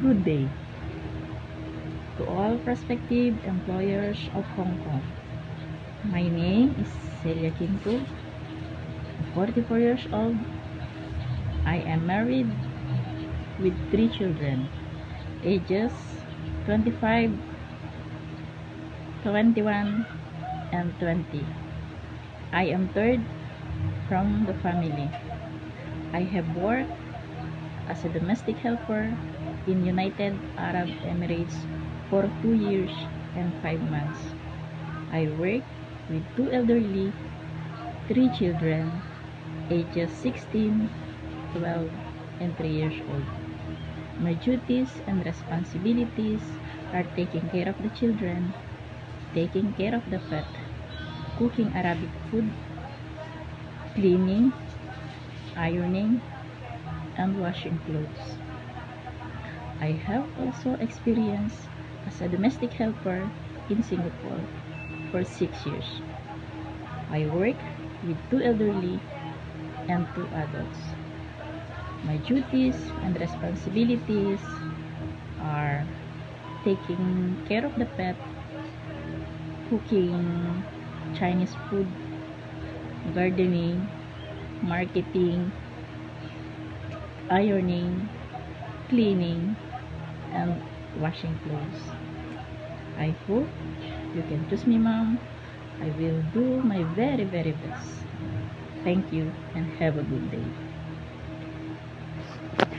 Good day to all prospective employers of Hong Kong. My name is Celia Kinto, 44 years old. I am married with 3 children, ages 25, 21, and 20. I am third from the family. I have worked as a domestic helper in United Arab Emirates for 2 years and 5 months. I work with 2 elderly, 3 children, ages 16, 12, and 3 years old. My duties and responsibilities are taking care of the children, taking care of the pet, cooking Arabic food, cleaning, ironing, and washing clothes. I have also experience as a domestic helper in Singapore for 6 years. I work with 2 elderly and 2 adults. My duties and responsibilities are taking care of the pet, cooking Chinese food, gardening, marketing, ironing, cleaning, and washing clothes. I hope you can choose me, ma'am. I will do my very best. Thank you and have a good day.